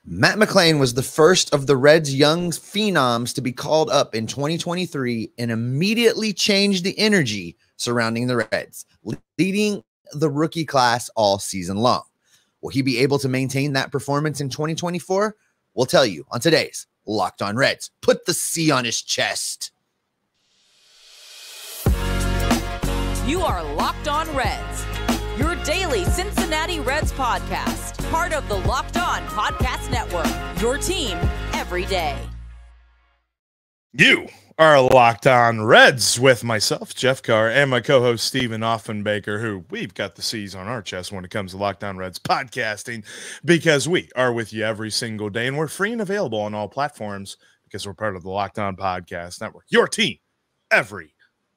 Matt McLain was the first of the Reds' young phenoms to be called up in 2023 and immediately changed the energy surrounding the Reds, leading the rookie class all season long. Will he be able to maintain that performance in 2024? We'll tell you on today's Locked On Reds. Put the C on his chest. You are Locked On Reds, your daily Cincinnati Reds podcast. Part of the Locked On Podcast Network, your team every day. You are Locked On Reds with myself, Jeff Carr, and my co-host, Stephen Offenbaker, who we've got the C's on our chest when it comes to Locked On Reds podcasting because we are with you every single day, and we're free and available on all platforms because we're part of the Locked On Podcast Network, your team every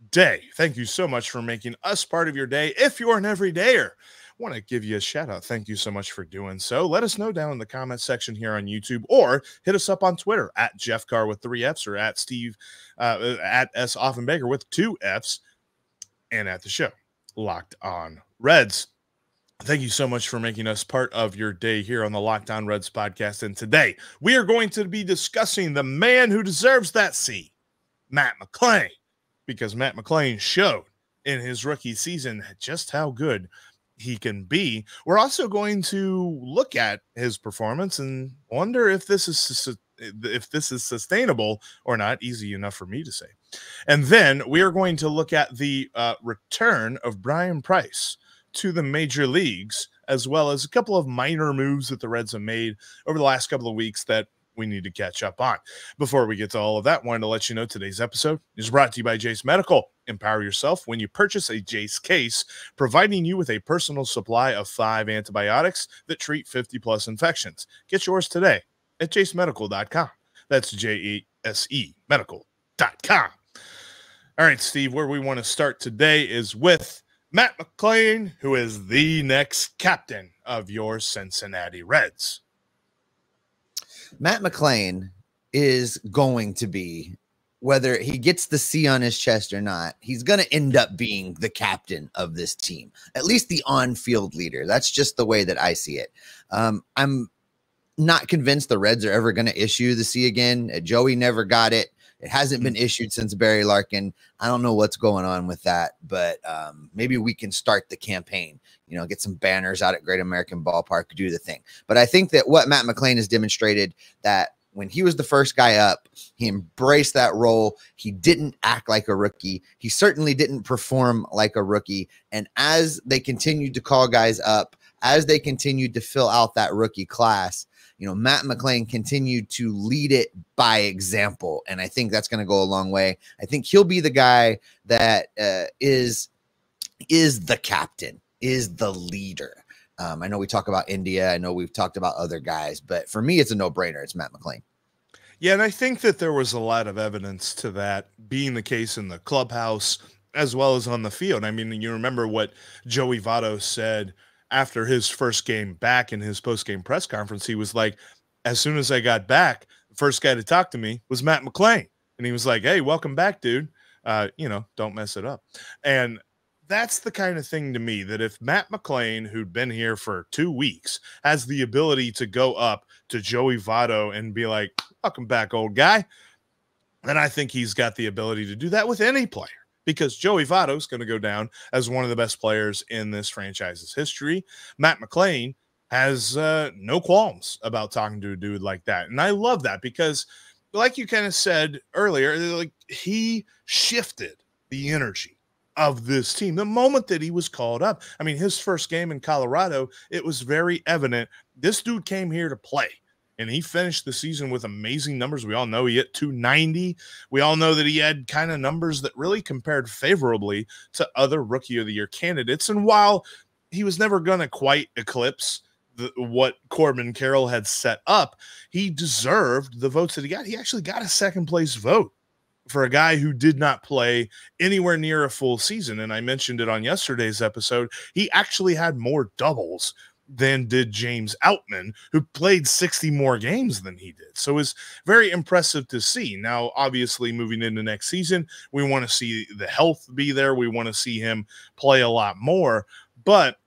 day. Thank you so much for making us part of your day. If you're an everydayer, I want to give you a shout out. Thank you so much for doing so. Let us know down in the comment section here on YouTube, or hit us up on Twitter at Jeff Carr with 3 F's, or at Steve at S Offenbaker with 2 F's, and at the show Locked On Reds. Thank you so much for making us part of your day here on the Locked On Reds podcast. And today we are going to be discussing the man who deserves that C, Matt McLain, because Matt McLain showed in his rookie season just how good he can be. We're also going to look at his performance and wonder if this is sustainable or not. Easy enough for me to say. And then we are going to look at the return of Bryan Price to the major leagues, as well as a couple of minor moves that the Reds have made over the last couple of weeks that we need to catch up on. Before we get to all of that, wanted to let you know today's episode is brought to you by Jase Medical. Empower yourself when you purchase a Jase case, providing you with a personal supply of 5 antibiotics that treat 50+ infections. Get yours today at jasemedical.com. That's JASE medical.com. All right, Steve, where we want to start today is with Matt McLain, who is the next captain of your Cincinnati Reds. Matt McLain is going to be, whether he gets the C on his chest or not, he's going to end up being the captain of this team, at least the on-field leader. That's just the way that I see it. I'm not convinced the Reds are ever going to issue the C again. Joey never got it. It hasn't been issued since Barry Larkin. I don't know what's going on with that, but maybe we can start the campaign, get some banners out at Great American Ballpark, do the thing. But I think that what Matt McLain has demonstrated, that when he was the first guy up, he embraced that role. He didn't act like a rookie. He certainly didn't perform like a rookie. And as they continued to call guys up, as they continued to fill out that rookie class, Matt McLain continued to lead it by example. And I think that's going to go a long way. I think he'll be the guy that is the captain, is the leader. I know we talk about India. I know we've talked about other guys, but for me, it's a no-brainer. It's Matt McLain. Yeah, and I think that there was a lot of evidence to that being the case in the clubhouse as well as on the field. I mean, you remember what Joey Votto said after his first game back in his post-game press conference. He was like, as soon as I got back, the first guy to talk to me was Matt McLain. And he was like, hey, welcome back, dude. Don't mess it up. And that's the kind of thing to me, that if Matt McLain, who'd been here for 2 weeks, has the ability to go up to Joey Votto and be like, welcome back, old guy, then I think he's got the ability to do that with any player, because Joey Votto is going to go down as one of the best players in this franchise's history. Matt McLain has no qualms about talking to a dude like that. And I love that because, like you kind of said earlier, like, he shifted the energy of this team the moment that he was called up. I mean, his first game in Colorado, it was very evident this dude came here to play, and he finished the season with amazing numbers. We all know he hit 290. We all know that he had kind of numbers that really compared favorably to other Rookie of the Year candidates. And while he was never going to quite eclipse what Corbin Carroll had set up, he deserved the votes that he got. He actually got a second-place vote for a guy who did not play anywhere near a full season. And I mentioned it on yesterday's episode. He actually had more doubles than did James Outman, who played 60 more games than he did. So it's very impressive to see. Now, obviously, moving into next season, we want to see the health be there. We want to see him play a lot more. But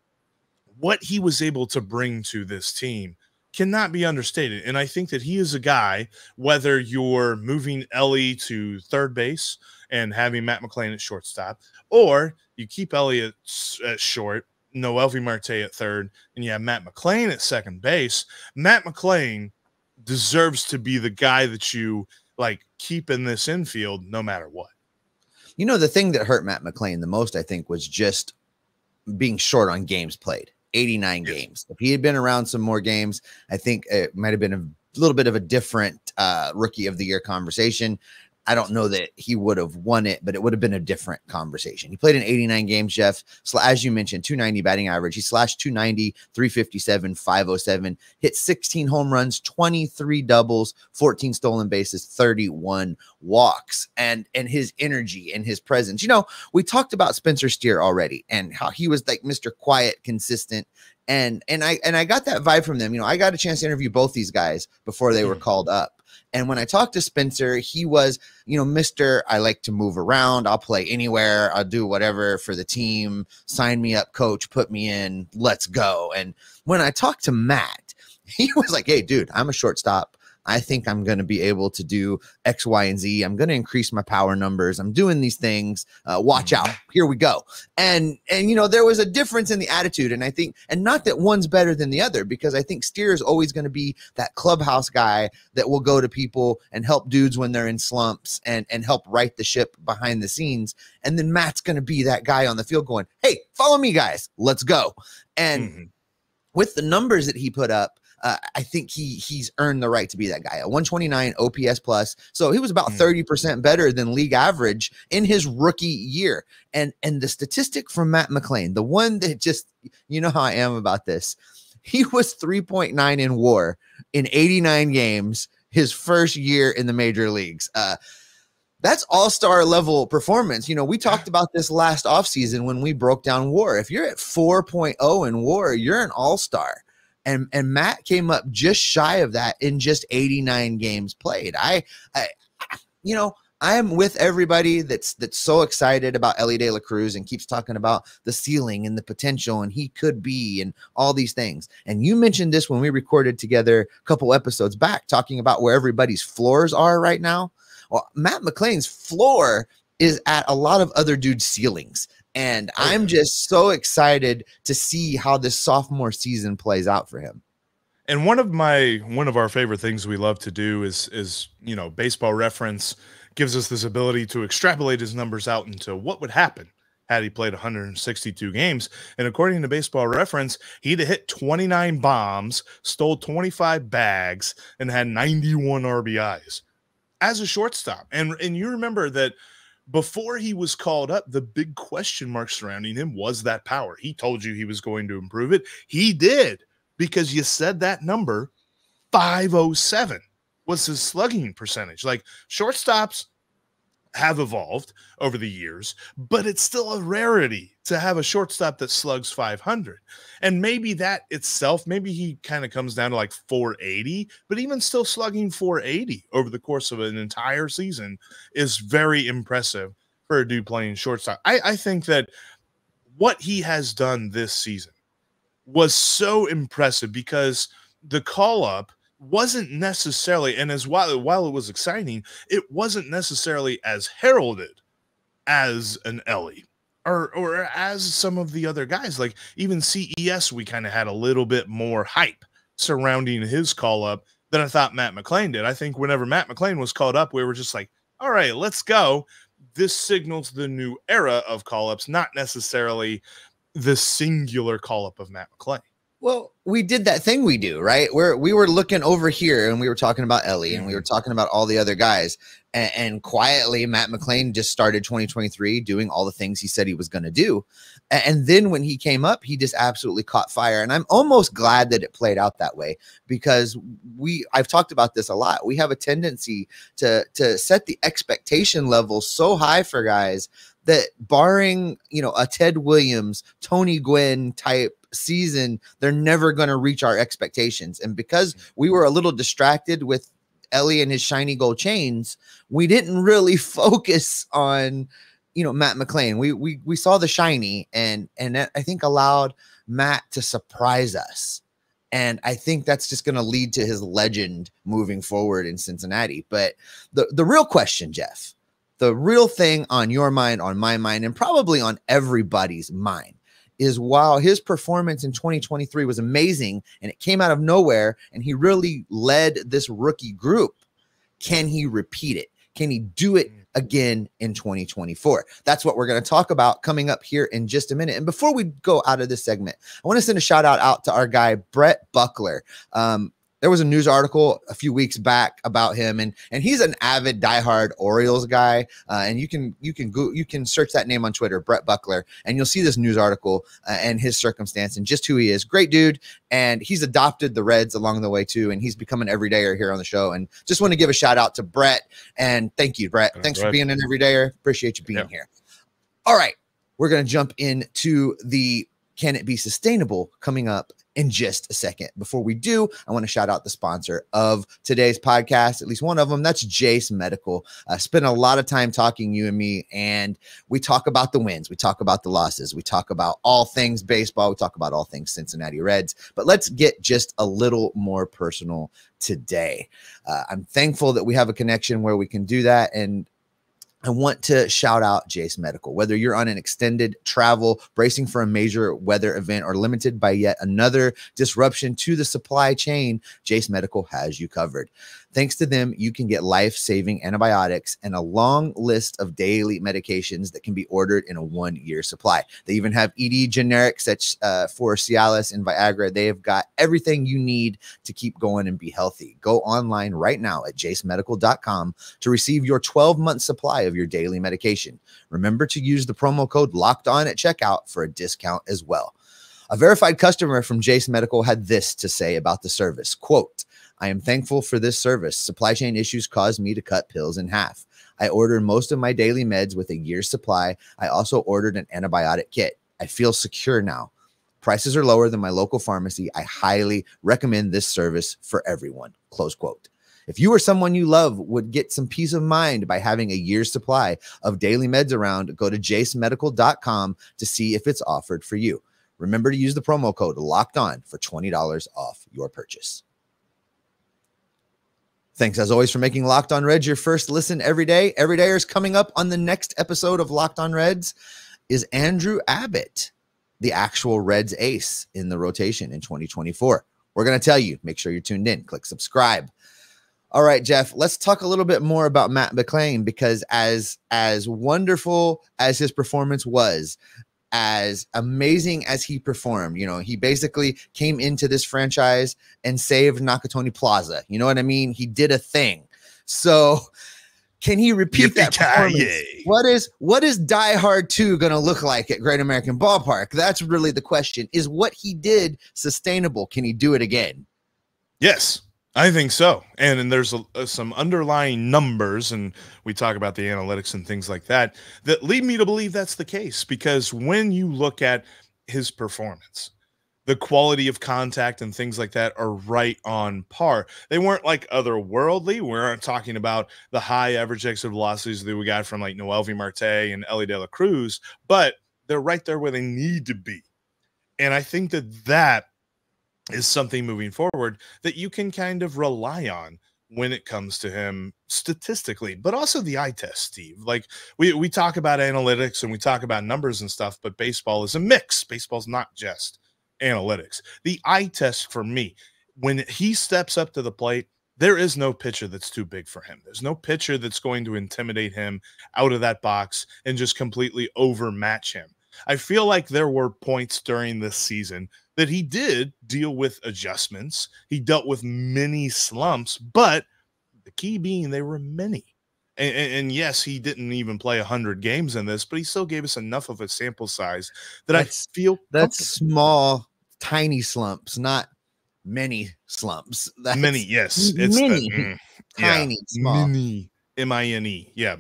what he was able to bring to this team cannot be understated. And I think that he is a guy, whether you're moving Ellie to third base and having Matt McLain at shortstop, or you keep Ellie at short, Noelvi Marte at third, and you have Matt McLain at second base. Matt McLain deserves to be the guy that you like keep in this infield no matter what. You know, the thing that hurt Matt McLain the most, I think, was just being short on games played. 89 games. If he had been around some more games, I think it might have been a little bit of a different rookie of the year conversation. I don't know that he would have won it, but it would have been a different conversation. He played in 89 games, Jeff. So as you mentioned, 290 batting average. He slashed 290, 357, 507, hit 16 home runs, 23 doubles, 14 stolen bases, 31 walks, and his energy and his presence. You know, we talked about Spencer Steer already and how he was like Mr. Quiet, consistent. And I got that vibe from them. You know, I got a chance to interview both these guys before they were called up. And when I talked to Spencer, he was, you know, Mr. I like to move around. I'll play anywhere. I'll do whatever for the team. Sign me up, coach. Put me in. Let's go. And when I talked to Matt, he was like, hey, dude, I'm a shortstop. I think I'm going to be able to do X, Y, and Z. I'm going to increase my power numbers. I'm doing these things. Watch out. Here we go. And, you know, there was a difference in the attitude. And I think, and not that one's better than the other, because I think Steer is always going to be that clubhouse guy that will go to people and help dudes when they're in slumps and help right the ship behind the scenes. And then Matt's going to be that guy on the field going, hey, follow me, guys. Let's go. And with the numbers that he put up, I think he's earned the right to be that guy. A 129 OPS plus. So he was about 30% better than league average in his rookie year. And the statistic from Matt McLain, the one that just, you know how I am about this. He was 3.9 in WAR in 89 games his first year in the major leagues. That's all-star level performance. You know, we talked about this last offseason when we broke down WAR. If you're at 4.0 in WAR, you're an all-star. And Matt came up just shy of that in just 89 games played. I you know, I am with everybody that's so excited about Ellie De La Cruz and keeps talking about the ceiling and the potential and he could be and all these things. And you mentioned this when we recorded together a couple episodes back, talking about where everybody's floors are right now. Well, Matt McLain's floor is at a lot of other dudes' ceilings. And I'm just so excited to see how this sophomore season plays out for him. And one of our favorite things we love to do is, you know, Baseball Reference gives us this ability to extrapolate his numbers out into what would happen had he played 162 games. And according to Baseball Reference, he'd have hit 29 bombs, stole 25 bags, and had 91 RBIs as a shortstop. And you remember that before he was called up, the big question mark surrounding him was that power. He told you he was going to improve it. He did, because you said that number, 507 was his slugging percentage. Like, shortstops have evolved over the years, but it's still a rarity to have a shortstop that slugs 500. And maybe that itself, maybe he kind of comes down to like 480, but even still slugging 480 over the course of an entire season is very impressive for a dude playing shortstop. I think that what he has done this season was so impressive because the call up wasn't necessarily, and as while it was exciting, it wasn't necessarily as heralded as an Ellie or as some of the other guys. Like even CES, we kind of had a little bit more hype surrounding his call up than I thought Matt McLain did. I think whenever Matt McLain was called up, we were just like, all right, let's go. This signals the new era of call ups, not necessarily the singular call up of Matt McLain. Well, we did that thing we do, right? Where we were looking over here and we were talking about Ellie and we were talking about all the other guys. And quietly, Matt McLain just started 2023 doing all the things he said he was going to do. And then when he came up, he just absolutely caught fire. And I'm almost glad that it played out that way, because I've talked about this a lot. We have a tendency to set the expectation level so high for guys that, barring, you know, a Ted Williams, Tony Gwynn type season, they're never going to reach our expectations. And because we were a little distracted with Ellie and his shiny gold chains, we didn't really focus on, you know, Matt McLain. We saw the shiny, and that, I think, allowed Matt to surprise us. And I think that's just going to lead to his legend moving forward in Cincinnati. But the real question, Jeff, the real thing on your mind, on my mind, and probably on everybody's mind is, while his performance in 2023 was amazing and it came out of nowhere and he really led this rookie group, can he repeat it? Can he do it again in 2024? That's what we're going to talk about coming up here in just a minute. And before we go out of this segment, I want to send a shout out to our guy, Brett Buckler. There was a news article a few weeks back about him, and he's an avid diehard Orioles guy. And you can search that name on Twitter, Brett Buckler, and you'll see this news article and his circumstance and just who he is. Great dude, and he's adopted the Reds along the way too, and he's become an everydayer here on the show. And just want to give a shout out to Brett, and thank you, Brett. Thanks for being an everydayer. Appreciate you being here. All right, we're gonna jump into the Can It Be Sustainable coming up in just a second. Before we do, I want to shout out the sponsor of today's podcast, at least one of them. That's Jase Medical. I spent a lot of time talking, you and me, and we talk about the wins. We talk about the losses. We talk about all things baseball. We talk about all things Cincinnati Reds. But let's get just a little more personal today. I'm thankful that we have a connection where we can do that, and I want to shout out Jase Medical. Whether you're on an extended travel, bracing for a major weather event, or limited by yet another disruption to the supply chain, Jase Medical has you covered. Thanks to them, you can get life-saving antibiotics and a long list of daily medications that can be ordered in a 1-year supply. They even have ED generics such for Cialis and Viagra. They have got everything you need to keep going and be healthy. Go online right now at jasemedical.com to receive your 12-month supply of your daily medication. Remember to use the promo code LOCKEDON at checkout for a discount as well. A verified customer from Jase Medical had this to say about the service, quote, "I am thankful for this service. Supply chain issues caused me to cut pills in half. I ordered most of my daily meds with a year's supply. I also ordered an antibiotic kit. I feel secure now. Prices are lower than my local pharmacy. I highly recommend this service for everyone." Close quote. If you or someone you love would get some peace of mind by having a year's supply of daily meds around, go to jasemedical.com to see if it's offered for you. Remember to use the promo code LOCKEDON for $20 off your purchase. Thanks, as always, for making Locked On Reds your first listen every day. Everydayers, coming up on the next episode of Locked On Reds is Andrew Abbott, the actual Reds ace in the rotation in 2024. We're going to tell you. Make sure you're tuned in. Click subscribe. All right, Jeff, let's talk a little bit more about Matt McLain, because as wonderful as his performance was, as amazing as he performed, he basically came into this franchise and saved Nakatomi Plaza. You know what I mean? He did a thing. So can he repeat that performance? What is Die Hard 2 going to look like at Great American Ballpark? That's really the question. Is what he did sustainable? Can he do it again? Yes, I think so. And there's some underlying numbers, and we talk about the analytics and things like that lead me to believe that's the case. Because when you look at his performance, the quality of contact and things like that are right on par. They weren't like otherworldly. We aren't talking about the high average exit velocities that we got from like Noelvi Marte and Ellie De La Cruz, but they're right there where they need to be. And I think that is something moving forward that you can kind of rely on when it comes to him statistically, but also the eye test, Steve. Like we talk about analytics and we talk about numbers and stuff, but baseball is a mix. Baseball's not just analytics. The eye test for me, when he steps up to the plate, there is no pitcher that's too big for him. There's no pitcher that's going to intimidate him out of that box and just completely overmatch him. I feel like there were points during this season that he did deal with adjustments. He dealt with many slumps, but the key being they were many. And yes, he didn't even play 100 games in this, but he still gave us enough of a sample size that I feel that's small, tiny slumps, not many slumps. That's many, yes. It's many, tiny, small. Mini, M-I-N-E. Yeah,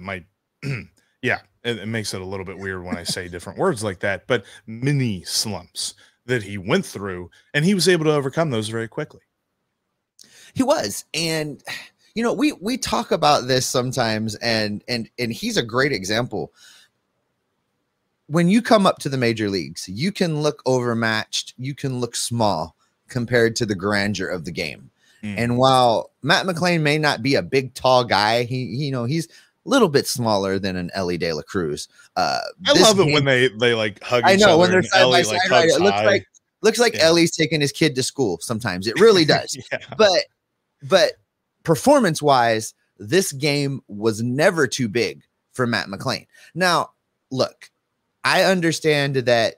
yeah, it makes it a little bit weird when I say different words like that, but mini slumps that he went through, and he was able to overcome those very quickly. He was. And we talk about this sometimes, and he's a great example. When you come up to the major leagues, you can look overmatched, you can look small, compared to the grandeur of the game. And while Matt McLain may not be a big, tall guy, he's a little bit smaller than an Ellie De La Cruz. I love it when they like hug each other. When they're side by side, right? It looks like Yeah. Ellie's taking his kid to school sometimes. It really does. But performance wise, this game was never too big for Matt McLain. Now, look, I understand that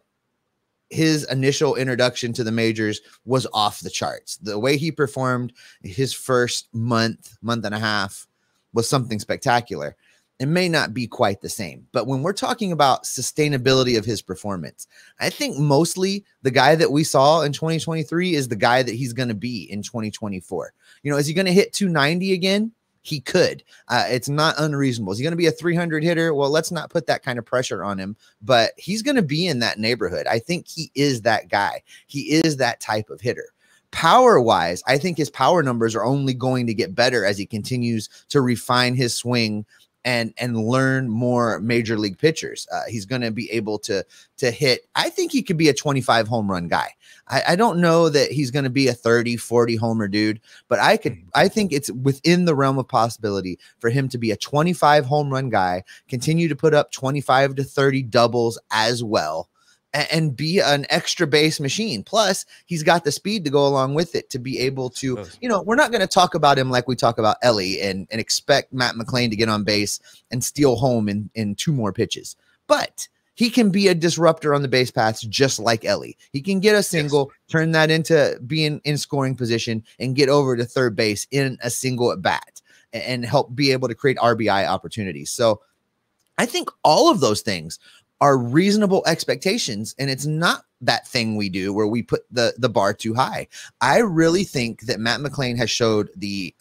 his initial introduction to the majors was off the charts. The way he performed his first month and a half was something spectacular. It may not be quite the same, but when we're talking about sustainability of his performance, I think mostly the guy that we saw in 2023 is the guy that he's going to be in 2024. Is he going to hit 290 again? He could. It's not unreasonable. Is he going to be a 300 hitter? Well, let's not put that kind of pressure on him, but he's going to be in that neighborhood. I think he is that guy. He is that type of hitter. Power wise, I think his power numbers are only going to get better as he continues to refine his swing and learn more major league pitchers. He's going to be able to hit. I think he could be a 25 home run guy. I don't know that he's going to be a 30, 40 homer dude, but I think it's within the realm of possibility for him to be a 25 home run guy, continue to put up 25 to 30 doubles as well, and be an extra base machine. Plus, he's got the speed to go along with it to be able to, we're not going to talk about him like we talk about Ellie and expect Matt McLain to get on base and steal home in 2 more pitches. But he can be a disruptor on the base paths just like Ellie. He can get a single, turn that into being in scoring position, and get over to third base in a single at bat and help be able to create RBI opportunities. So I think all of those things are reasonable expectations, and it's not that thing we do where we put the bar too high. I really think that Matt McLain has showed the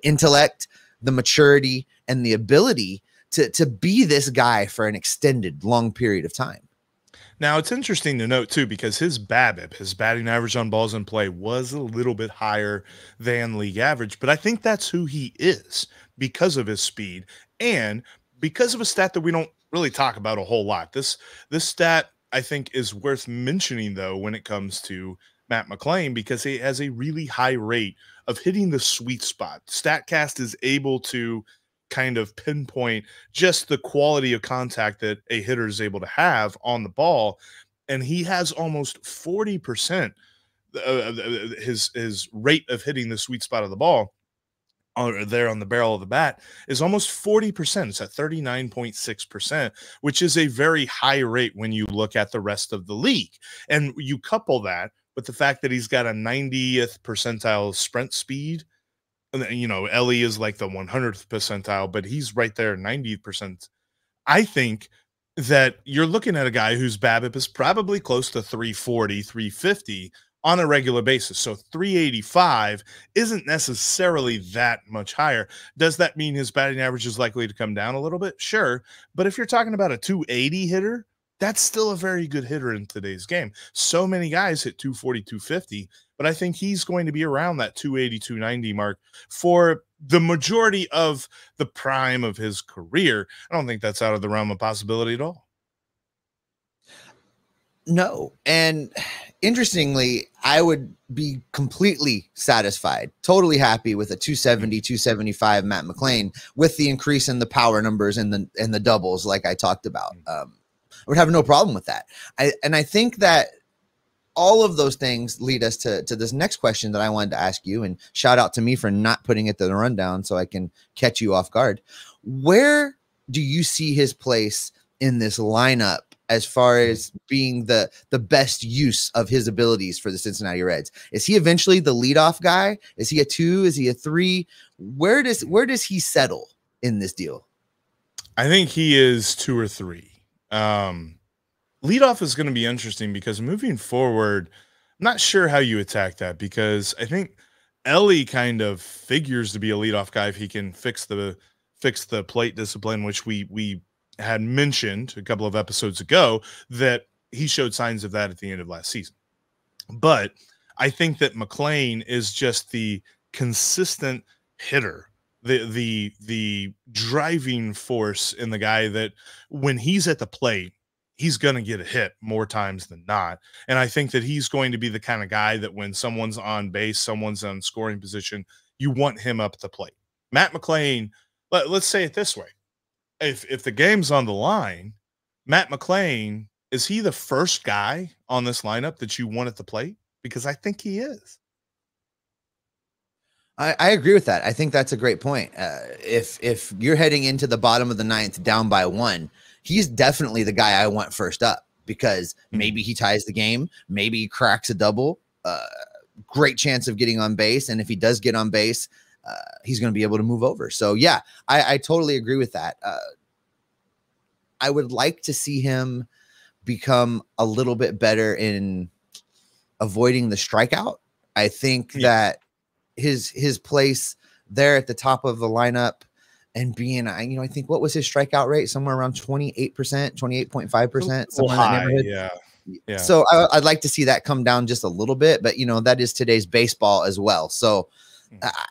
intellect, the maturity, and the ability to be this guy for an extended long period of time. Now, it's interesting to note, too, because his BABIP, his batting average on balls in play, was a little bit higher than league average, but I think that's who he is because of his speed and because of a stat that we don't really talk about a whole lot. This stat, I think, is worth mentioning, though, when it comes to Matt McLain, because he has a really high rate of hitting the sweet spot. StatCast is able to kind of pinpoint just the quality of contact that a hitter is able to have on the ball, and he has almost 40% his rate of hitting the sweet spot of the ball there on the barrel of the bat is almost 40%. It's at 39.6%, which is a very high rate when you look at the rest of the league. And you couple that with the fact that he's got a 90th percentile sprint speed. Ellie is like the 100th percentile, but he's right there, 90%. I think that you're looking at a guy whose BABIP is probably close to 340, 350 on a regular basis. So 385 isn't necessarily that much higher. Does that mean his batting average is likely to come down a little bit? Sure. But if you're talking about a 280 hitter, that's still a very good hitter in today's game. So many guys hit 240, 250, but I think he's going to be around that 280, 290 mark for the majority of the prime of his career. I don't think that's out of the realm of possibility at all. No. And interestingly, I would be completely satisfied, totally happy with a 270, 275 Matt McLain with the increase in the power numbers and the doubles like I talked about. I would have no problem with that. I think that all of those things lead us to this next question that I wanted to ask you, and shout out to me for not putting it to the rundown so I can catch you off guard. Where do you see his place in this lineup as far as being the best use of his abilities for the Cincinnati Reds? Is he eventually the leadoff guy? Is he a 2? Is he a 3? Where does he settle in this deal? I think he is 2 or 3. Leadoff is going to be interesting because moving forward, I'm not sure how you attack that, because I think Ellie kind of figures to be a leadoff guy if he can fix the plate discipline, which we had mentioned a couple of episodes ago that he showed signs of that at the end of last season. But I think that McLain is just the consistent hitter, the driving force in the guy that when he's at the plate, he's going to get a hit more times than not. And I think that he's going to be the kind of guy that when someone's on base, someone's on scoring position, you want him up at the plate. Matt McLain, let's say it this way. If the game's on the line, Matt McLain, is he the first guy on this lineup that you want at the plate? Because I think he is. I agree with that. I think that's a great point. If you're heading into the bottom of the ninth down by 1, he's definitely the guy I want first up, because maybe he ties the game, maybe he cracks a double, great chance of getting on base. And if he does get on base, he's going to be able to move over. So yeah, I totally agree with that. I would like to see him become a little bit better in avoiding the strikeout. I think that his place there at the top of the lineup and being, I think, what was his strikeout rate? Somewhere around 28%, 28.5%. Somewhere in that neighborhood. Yeah. So I'd like to see that come down just a little bit, but that is today's baseball as well. So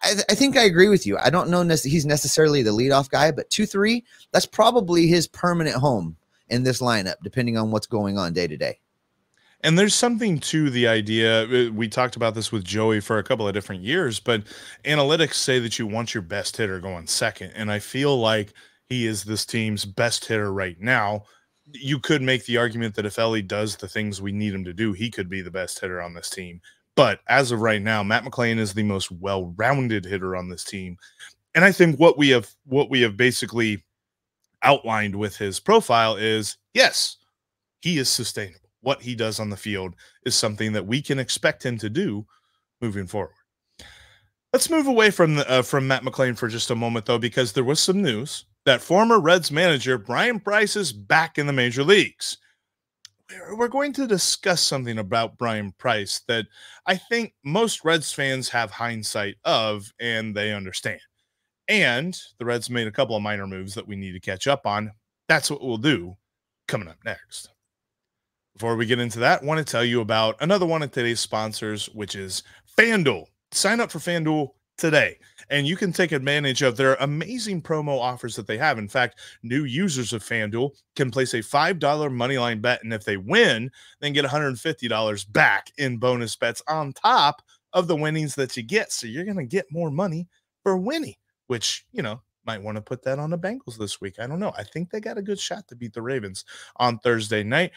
I think I agree with you. I don't know he's necessarily the leadoff guy, but 2-3, that's probably his permanent home in this lineup, depending on what's going on day to day. And there's something to the idea. We talked about this with Joey for a couple of different years, but analytics say that you want your best hitter going second. And I feel like he is this team's best hitter right now. You could make the argument that if Ellie does the things we need him to do, he could be the best hitter on this team. But as of right now, Matt McLain is the most well-rounded hitter on this team. And I think what we have basically outlined with his profile is, yes, he is sustainable. What he does on the field is something that we can expect him to do moving forward. Let's move away from Matt McLain for just a moment, though, because there was some news that former Reds manager Bryan Price is back in the major leagues. We're going to discuss something about Bryan Price that I think most Reds fans have hindsight of, and they understand. And the Reds made a couple of minor moves that we need to catch up on. That's what we'll do coming up next. Before we get into that, I want to tell you about another one of today's sponsors, which is FanDuel. Sign up for FanDuel today, and you can take advantage of their amazing promo offers that they have. In fact, new users of FanDuel can place a $5 moneyline bet, and if they win, then get $150 back in bonus bets on top of the winnings that you get. So you're going to get more money for winning, which, might want to put that on the Bengals this week. I don't know. I think they got a good shot to beat the Ravens on Thursday night,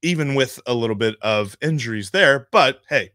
even with a little bit of injuries there. But hey,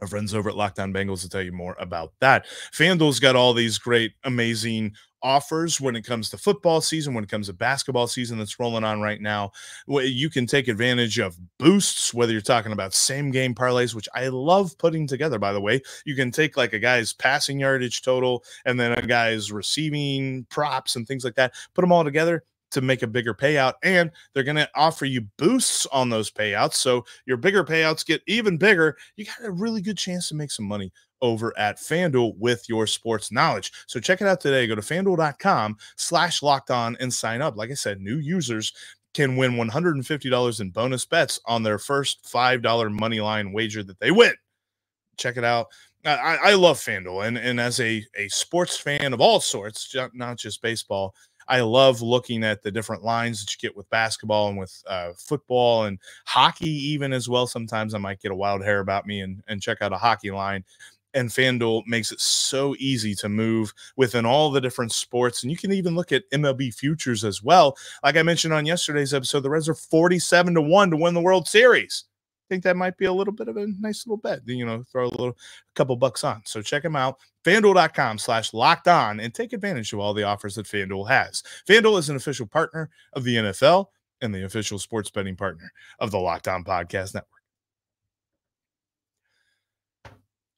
our friends over at Locked On Bengals will tell you more about that. FanDuel's got all these great, amazing offers when it comes to football season, when it comes to basketball season that's rolling on right now. You can take advantage of boosts, whether you're talking about same game parlays, which I love putting together, by the way. You can take like a guy's passing yardage total and then a guy's receiving props and things like that, put them all together to make a bigger payout, and they're going to offer you boosts on those payouts. So your bigger payouts get even bigger. You got a really good chance to make some money over at FanDuel with your sports knowledge. So check it out today. Go to FanDuel.com/lockedon and sign up. Like I said, new users can win $150 in bonus bets on their first $5 money line wager that they win. Check it out. I love FanDuel, and as a sports fan of all sorts, not just baseball, I love looking at the different lines that you get with basketball and with football and hockey even as well. Sometimes I might get a wild hair about me and check out a hockey line. And FanDuel makes it so easy to move within all the different sports. And you can even look at MLB futures as well. Like I mentioned on yesterday's episode, the Reds are 47-1 to win the World Series. I think that might be a little bit of a nice little bet, throw a couple bucks on. So check them out, FanDuel.com/lockedon, and take advantage of all the offers that FanDuel has. FanDuel is an official partner of the NFL and the official sports betting partner of the Locked On Podcast Network.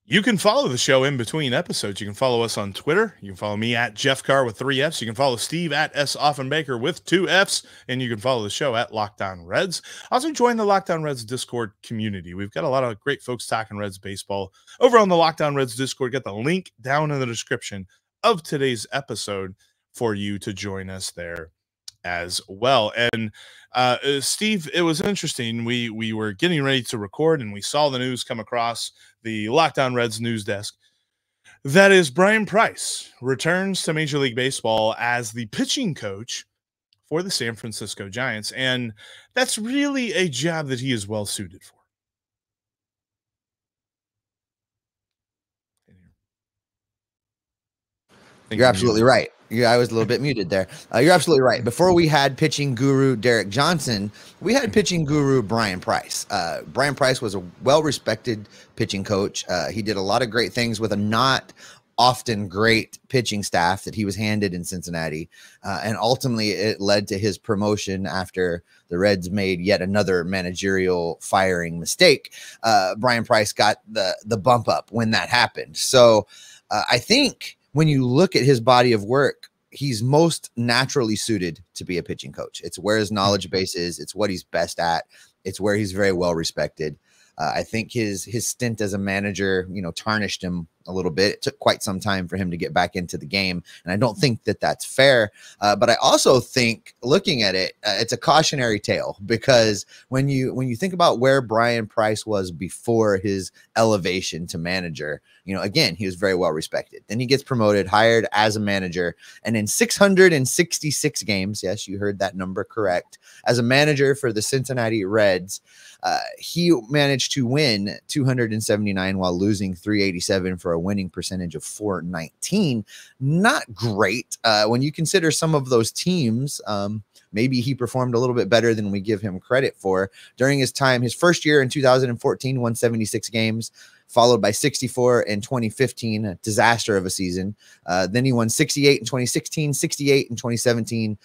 You can follow the show in between episodes. You can follow us on Twitter. You can follow me at Jeff Carr with 3 Fs. You can follow Steve at S. Offenbaker with 2 Fs. And you can follow the show at Locked On Reds. Also join the Locked On Reds Discord community. We've got a lot of great folks talking Reds baseball over on the Locked On Reds Discord. Get the link down in the description of today's episode for you to join us there as well. And Steve, it was interesting. We were getting ready to record and we saw the news come across the Locked On Reds news desk. That is, Bryan Price returns to Major League Baseball as the pitching coach for the San Francisco Giants. And that's really a job that he is well suited for. You're absolutely right. I was a little bit muted there. You're absolutely right. Before we had pitching guru Derek Johnson, we had pitching guru Bryan Price. Bryan Price was a well-respected pitching coach. He did a lot of great things with a not often great pitching staff that he was handed in Cincinnati. And ultimately it led to his promotion after the Reds made yet another managerial firing mistake. Bryan Price got the bump up when that happened. So I think when you look at his body of work, he's most naturally suited to be a pitching coach. It's where his knowledge base is. It's what he's best at. It's where he's very well respected. I think his stint as a manager, tarnished him a little bit. It took quite some time for him to get back into the game, and I don't think that that's fair. But I also think, looking at it, it's a cautionary tale, because when you think about where Bryan Price was before his elevation to manager, again, he was very well respected. Then he gets promoted, hired as a manager, and in 666 games, yes, you heard that number correct, as a manager for the Cincinnati Reds, he managed to win 279 while losing 387 for a winning percentage of 419. Not great. When you consider some of those teams, maybe he performed a little bit better than we give him credit for. During his time, his first year in 2014, won 76 games, followed by 64 in 2015, a disaster of a season. Then he won 68 in 2016, 68 in 2017,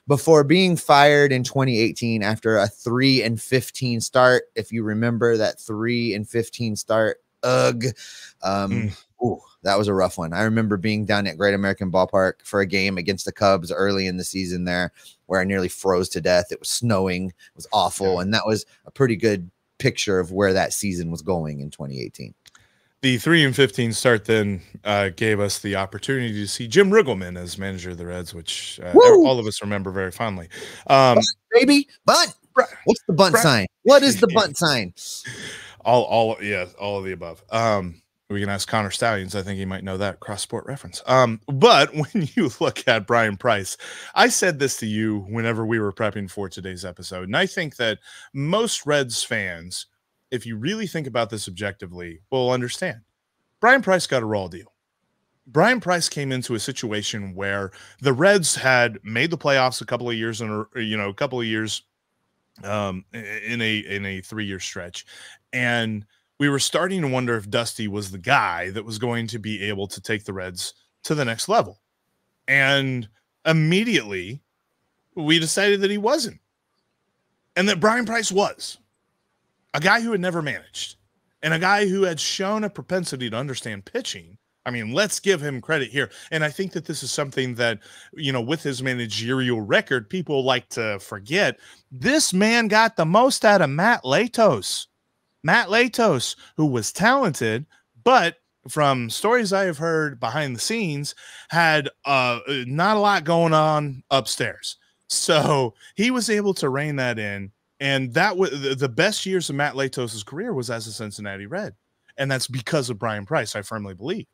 before being fired in 2018 after a 3-15 start. If you remember that 3-15 start, ooh, that was a rough one. I remember being down at Great American Ballpark for a game against the Cubs early in the season there, where I nearly froze to death. It was snowing. It was awful. Yeah. And that was a pretty good picture of where that season was going in 2018. The 3-15 start then gave us the opportunity to see Jim Riggleman as manager of the Reds, which all of us remember very fondly. Bunt, baby, bunt. What's the bunt sign? What is the bunt sign? All of the above. We can ask Connor Stallions. I think he might know that cross-sport reference. But when you look at Bryan Price, I said this to you whenever we were prepping for today's episode, and I think that most Reds fans, if you really think about this objectively, will understand. Bryan Price got a raw deal. Bryan Price came into a situation where the Reds had made the playoffs a couple of years in a 3-year stretch, and we were starting to wonder if Dusty was the guy that was going to be able to take the Reds to the next level. And immediately we decided that he wasn't, and that Bryan Price was. A guy who had never managed, and a guy who had shown a propensity to understand pitching. I mean, let's give him credit here. And I think that this is something that, with his managerial record, people like to forget. This man got the most out of Matt Latos. Matt Latos, who was talented, but from stories I have heard behind the scenes, had not a lot going on upstairs. So he was able to rein that in. And that was the best years of Matt Latos' career was as a Cincinnati Red. And that's because of Bryan Price, I firmly believe.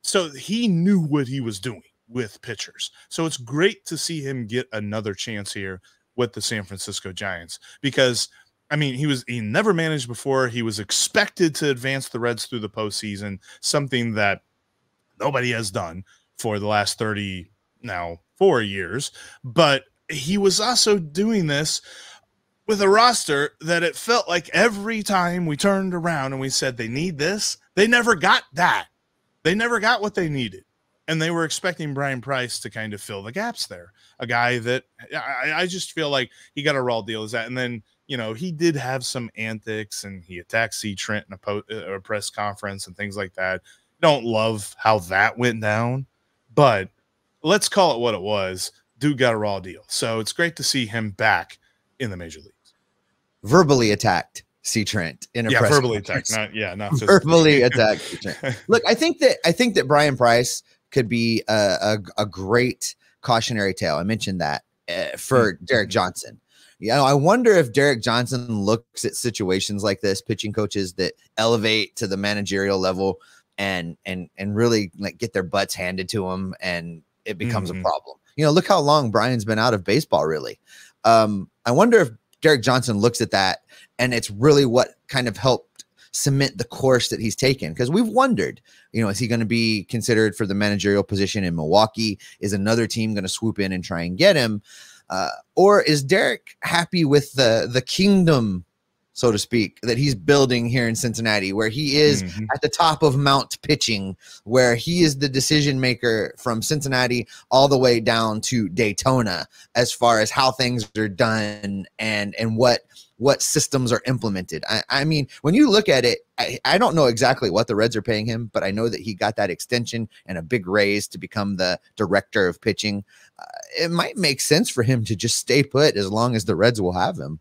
So he knew what he was doing with pitchers. So it's great to see him get another chance here with the San Francisco Giants, because, I mean, he never managed before. He was expected to advance the Reds through the postseason, something that nobody has done for the last 4 years. But he was also doing this with a roster that it felt like every time we turned around and we said they need this, they never got that. They never got what they needed. And they were expecting Bryan Price to kind of fill the gaps there. A guy that I just feel like he got a raw deal as that. And then, he did have some antics, and he attacked C. Trent in a press conference and things like that. Don't love how that went down, but let's call it what it was. Dude got a raw deal. So it's great to see him back in the major league. Verbally attacked C. Trent in a press verbally conference. attacked, not verbally attacked C. Trent. Look, I think that Bryan Price could be a great cautionary tale. I mentioned that for Derek Johnson. I wonder if Derek Johnson looks at situations like this, pitching coaches that elevate to the managerial level and really like get their butts handed to them, and it becomes a problem. look how long Brian's been out of baseball, really. I wonder if Derek Johnson looks at that and it's really what kind of helped cement the course that he's taken. Because we've wondered, is he going to be considered for the managerial position in Milwaukee? Is another team going to swoop in and try and get him? Or is Derek happy with the kingdom, so to speak, that he's building here in Cincinnati, where he is at the top of Mount pitching, where he is the decision maker from Cincinnati all the way down to Daytona as far as how things are done and what systems are implemented. I mean, when you look at it, I don't know exactly what the Reds are paying him, but I know that he got that extension and a big raise to become the director of pitching. It might make sense for him to just stay put as long as the Reds will have him.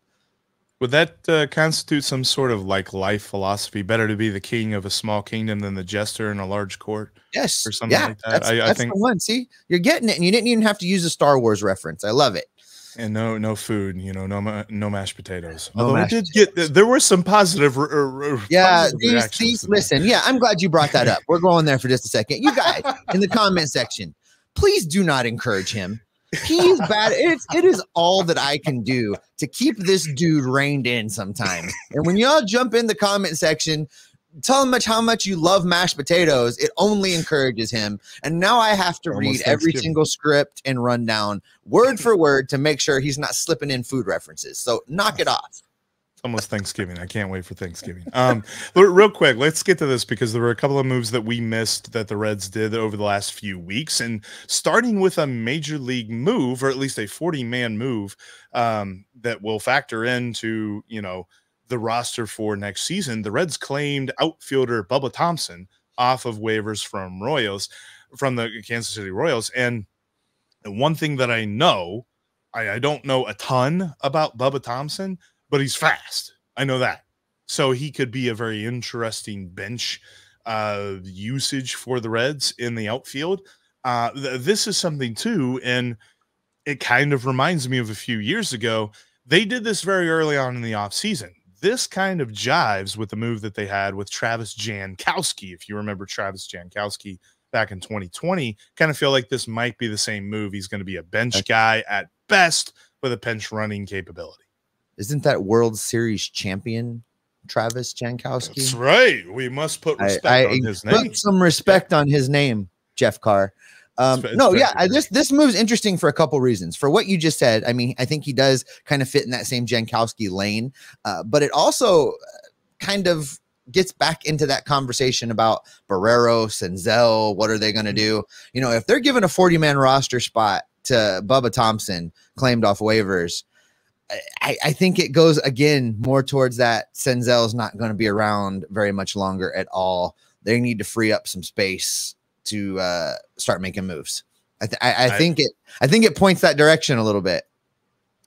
Would that constitute some sort of like life philosophy? Better to be the king of a small kingdom than the jester in a large court? Yes. Or something like that. I think the one. See, you're getting it, and you didn't even have to use a Star Wars reference. I love it. And no food, no mashed potatoes. Although I did there were some positive reactions. Listen, I'm glad you brought that up. We're going there for just a second. You guys in the comment section, please do not encourage him. He's bad. It is all that I can do to keep this dude reined in sometimes. And when y'all jump in the comment section, tell him how much you love mashed potatoes, it only encourages him. And now I have to read every single script and rundown word for word to make sure he's not slipping in food references. So knock it off. It's almost Thanksgiving. I can't wait for Thanksgiving. Real quick, let's get to this because there were a couple of moves that we missed that the Reds did over the last few weeks. And starting with a major league move, or at least a 40-man move that will factor into, the roster for next season, the Reds claimed outfielder Bubba Thompson off of waivers from the Kansas City Royals. And one thing that I know, I don't know a ton about Bubba Thompson, but he's fast. I know that. So he could be a very interesting bench usage for the Reds in the outfield. This is something too, and it kind of reminds me of a few years ago. They did this very early on in the offseason. This kind of jives with the move that they had with Travis Jankowski. If you remember Travis Jankowski back in 2020, kind of feel like this might be the same move. He's going to be a bench guy at best with a pinch running capability. Isn't that World Series champion Travis Jankowski? That's right. We must put respect on his name. Put some respect on his name, Jeff Carr. This move's interesting for a couple reasons. For what you just said, I mean, I think he does kind of fit in that same Jankowski lane, but it also kind of gets back into that conversation about Barrero, Senzel. What are they going to do? If they're given a 40-man roster spot to Bubba Thompson, claimed off waivers, I think it goes again more towards that Senzel's not going to be around very much longer at all. They need to free up some space to start making moves. I think it points that direction a little bit.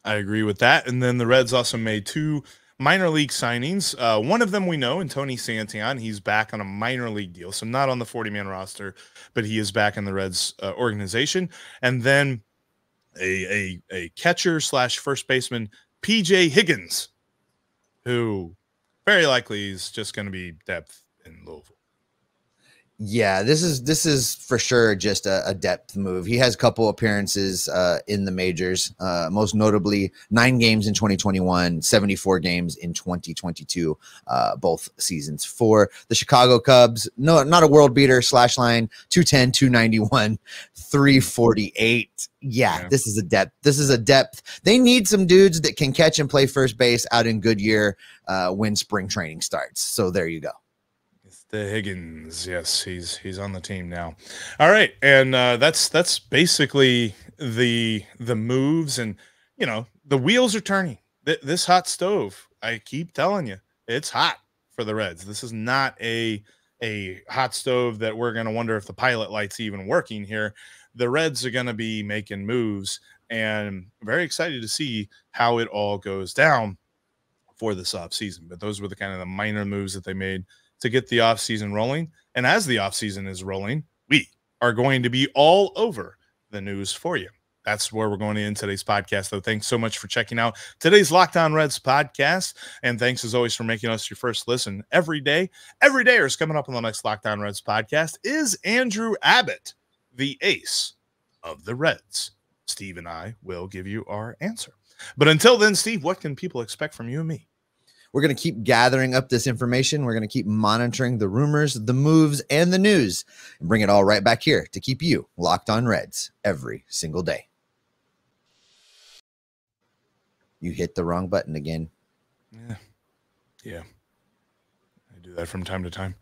I agree with that. And then the Reds also made two minor league signings. One of them we know, and Tony Santillan, he's back on a minor league deal, so not on the 40-man roster, but he is back in the Reds organization. And then a catcher / first baseman, PJ Higgins, who very likely is just going to be depth in Louisville. Yeah, this is for sure just a depth move. He has a couple appearances in the majors, most notably 9 games in 2021, 74 games in 2022, both seasons for the Chicago Cubs. No, not a world beater. Slash line 210, 291, 348. Yeah, this is a depth. This is a depth. They need some dudes that can catch and play first base out in Goodyear when spring training starts. So there you go. The Higgins, yes, he's on the team now. All right, and that's basically the moves, and the wheels are turning. This hot stove, I keep telling you, it's hot for the Reds. This is not a hot stove that we're going to wonder if the pilot light's even working here. The Reds are going to be making moves, and very excited to see how it all goes down for this offseason. But those were the kind of the minor moves that they made to get the offseason rolling. And as the offseason is rolling, we are going to be all over the news for you. That's where we're going to end today's podcast, though. Thanks so much for checking out today's Locked On Reds podcast. And thanks, as always, for making us your first listen every day. Every day is coming up on the next Locked On Reds podcast is Andrew Abbott, the ace of the Reds Steve and I will give you our answer. But until then, Steve, what can people expect from you and me? We're going to keep gathering up this information. We're going to keep monitoring the rumors, the moves, and the news, and bring it all right back here to keep you locked on Reds every single day. You hit the wrong button again. Yeah. I do that from time to time.